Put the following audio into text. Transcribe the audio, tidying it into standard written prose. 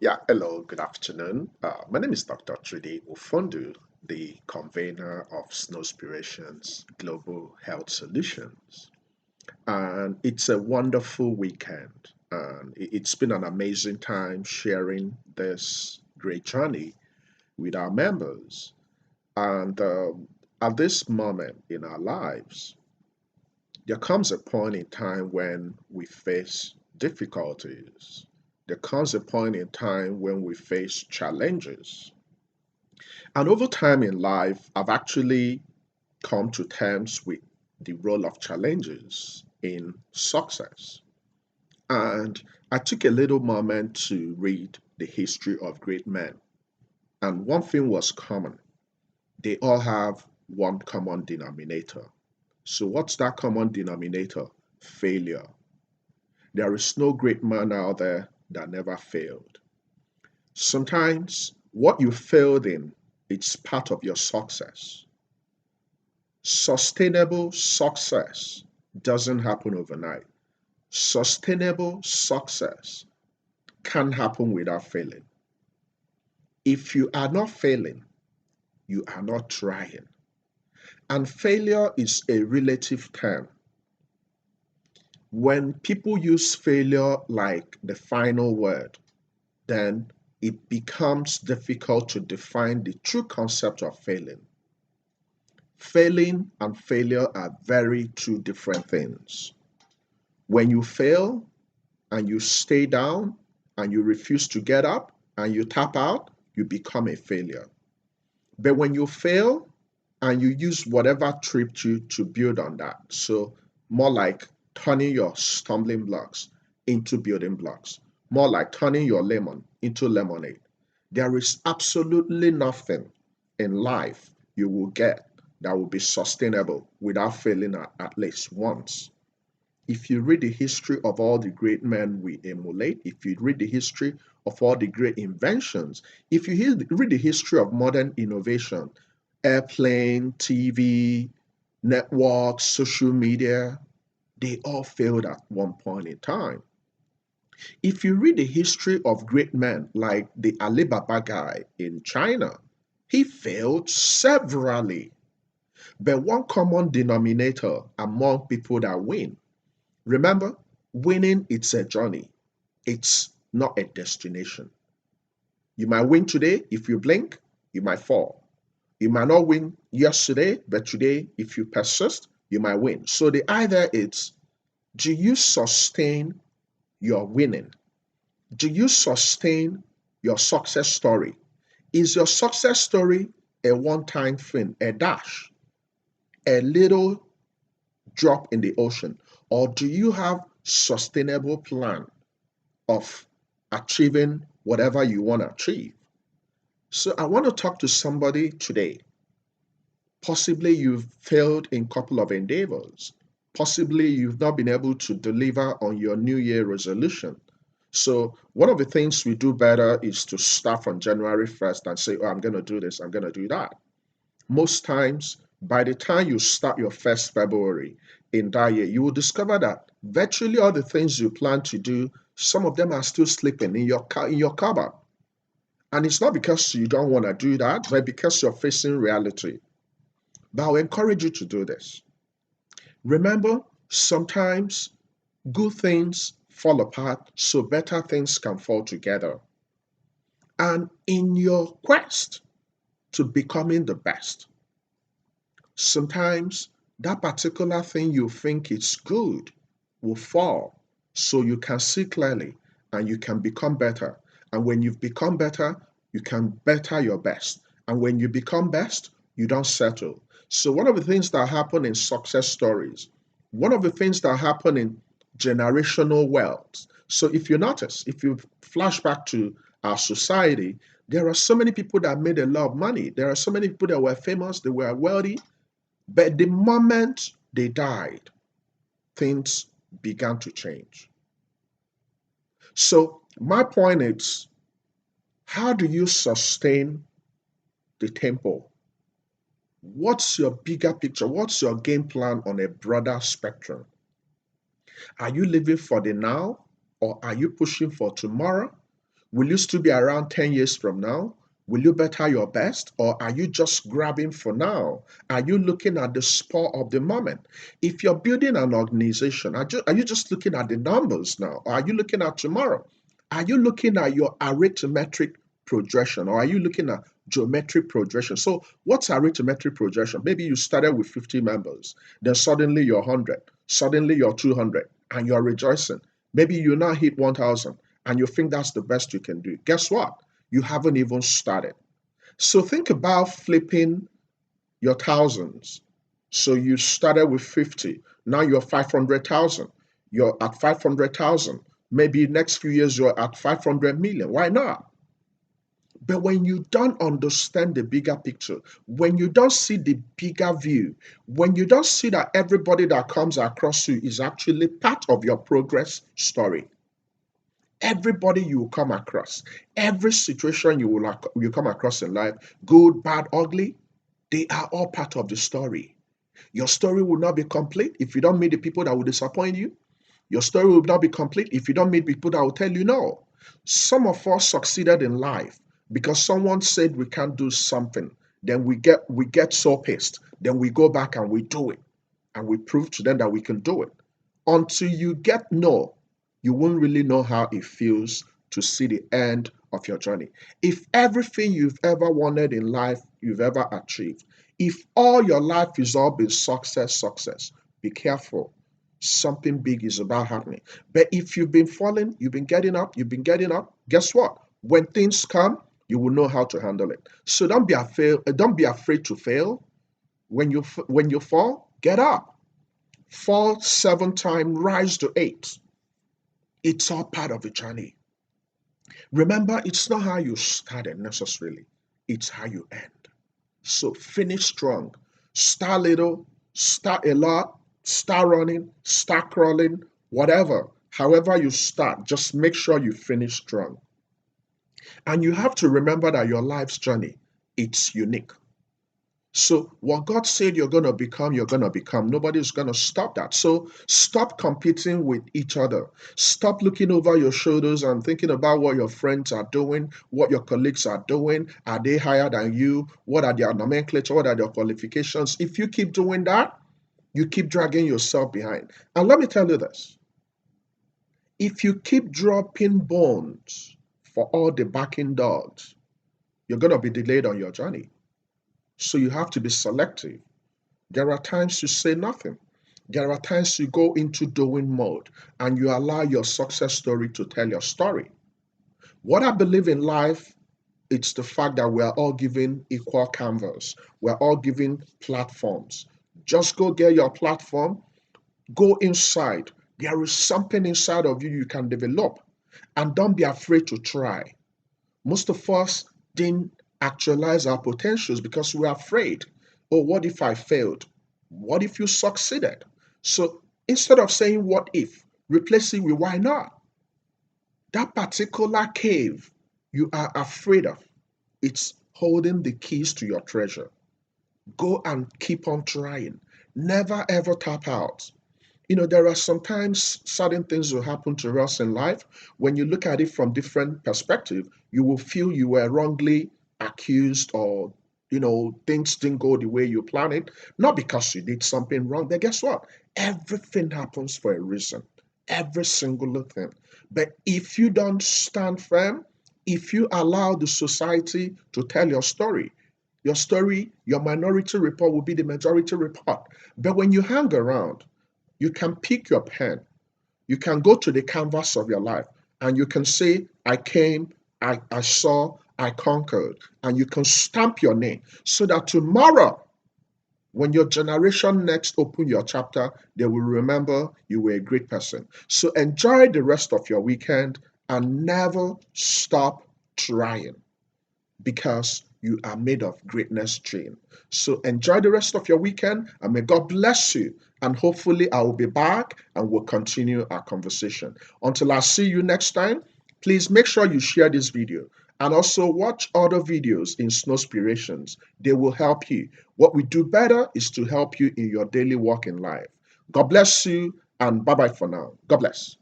Yeah, hello, good afternoon. My name is Dr.Chukwudi Ufondu, the convener of Snowspirations Global Health Solutions. And it's a wonderful weekend. And it's been an amazing time sharing this great journey with our members. And at this moment in our lives, there comes a point in time when we face difficulties. There comes a point in time when we face challenges. And over time in life, I've actually come to terms with the role of challenges in success. And I took a little moment to read the history of great men. And one thing was common, they all have one common denominator. So, what's that common denominator? Failure. There is no great man out there that never failed. Sometimes what you failed in, it's part of your success. Sustainable success doesn't happen overnight. Sustainable success can happen without failing. If you are not failing, you are not trying. And failure is a relative term. When people use failure like the final word, then it becomes difficult to define the true concept of failing. Failing and failure are very two different things. When you fail and you stay down and you refuse to get up and you tap out, you become a failure. But when you fail and you use whatever tripped you to build on that, so more like turning your stumbling blocks into building blocks, more like turning your lemon into lemonade. There is absolutely nothing in life you will get that will be sustainable without failing at least once. If you read the history of all the great men we emulate, if you read the history of all the great inventions, if you read the history of modern innovation, airplane, TV, networks, social media, they all failed at one point in time. If you read the history of great men like the Alibaba guy in China, he failed severally. But one common denominator among people that win. Remember, winning it's a journey. It's not a destination. You might win today, if you blink, you might fall. You might not win yesterday, but today, if you persist, you might win. So the idea is, do you sustain your winning? Do you sustain your success story? Is your success story a one-time thing, a dash, a little drop in the ocean? Or do you have sustainable plan of achieving whatever you want to achieve? So I want to talk to somebody today. Possibly you've failed in a couple of endeavors. Possibly you've not been able to deliver on your New Year resolution. So one of the things we do better is to start from January 1st and say, oh, I'm going to do this, I'm going to do that. Most times, by the time you start your first February in that year, you will discover that virtually all the things you plan to do, some of them are still sleeping in your cupboard. And it's not because you don't want to do that, but because you're facing reality. But I'll encourage you to do this. Remember, sometimes good things fall apart so better things can fall together. And in your quest to becoming the best, sometimes that particular thing you think is good will fall so you can see clearly and you can become better. And when you've become better, you can better your best. And when you become best, you don't settle. So, one of the things that happen in success stories, one of the things that happen in generational wealth. So, if you notice, if you flash back to our society, there are so many people that made a lot of money. There are so many people that were famous, they were wealthy, but the moment they died, things began to change. So, my point is, how do you sustain the tempo? What's your bigger picture? What's your game plan on a broader spectrum? Are you living for the now or are you pushing for tomorrow? Will you still be around 10 years from now? Will you better your best, or are you just grabbing for now? Are you looking at the spur of the moment? If you're building an organization, are you just looking at the numbers now? Or are you looking at tomorrow? Are you looking at your arithmetic progression, or are you looking at geometric progression? So, what's arithmetic progression? Maybe you started with 50 members, then suddenly you're 100, suddenly you're 200, and you're rejoicing. Maybe you now hit 1,000 and you think that's the best you can do. Guess what? You haven't even started. So think about flipping your thousands. So you started with 50, now you're 500,000. You're at 500,000. Maybe next few years you're at 500 million. Why not? But when you don't understand the bigger picture, when you don't see the bigger view, when you don't see that everybody that comes across you is actually part of your progress story, everybody you will come across, every situation you come across in life, good, bad, ugly, they are all part of the story. Your story will not be complete if you don't meet the people that will disappoint you. Your story will not be complete if you don't meet people that will tell you no. Some of us succeeded in life because someone said we can't do something. Then we get so pissed. Then we go back and we do it. And we prove to them that we can do it. Until you get no, you won't really know how it feels to see the end of your journey. If everything you've ever wanted in life, you've ever achieved, if all your life is all been success, success, be careful. Something big is about happening. But if you've been falling, you've been getting up, guess what? When things come, you will know how to handle it. So don't be afraid to fail. When you fall, get up. Fall 7 times, rise to 8. It's all part of the journey. Remember, it's not how you started necessarily, it's how you end. So finish strong. Start little, start a lot, start running, start crawling, whatever. However you start, just make sure you finish strong. And you have to remember that your life's journey, it's unique. So what God said you're going to become, you're going to become. Nobody's going to stop that. So stop competing with each other. Stop looking over your shoulders and thinking about what your friends are doing, what your colleagues are doing. Are they higher than you? What are their nomenclature? What are their qualifications? If you keep doing that, you keep dragging yourself behind. And let me tell you this. If you keep dropping bones for all the backing dogs, you're going to be delayed on your journey. So you have to be selective. There are times you say nothing. There are times you go into doing mode and you allow your success story to tell your story. What I believe in life, it's the fact that we are all given equal canvas. We're all given platforms. Just go get your platform, go inside. There is something inside of you you can develop. And don't be afraid to try. Most of us didn't actualize our potentials because we're afraid. Oh, what if I failed? What if you succeeded? So instead of saying what if, replace it with why not? That particular cave you are afraid of, it's holding the keys to your treasure. Go and keep on trying. Never ever tap out. There are sometimes certain things will happen to us in life. When you look at it from different perspective, you will feel you were wrongly accused, or things didn't go the way you planned it. Not because you did something wrong, but guess what? Everything happens for a reason. Every single thing. But if you don't stand firm, if you allow the society to tell your story, your minority report will be the majority report. But when you hang around, you can pick your pen. You can go to the canvas of your life and you can say, I came, I saw, I conquered. And you can stamp your name so that tomorrow, when your generation next open your chapter, they will remember you were a great person. So enjoy the rest of your weekend and never stop trying, because you are made of greatness dream. So enjoy the rest of your weekend and may God bless you. And hopefully I will be back and we'll continue our conversation. Until I see you next time, please make sure you share this video and also watch other videos in Snowspirations. They will help you. What we do better is to help you in your daily walk in life. God bless you and bye-bye for now. God bless.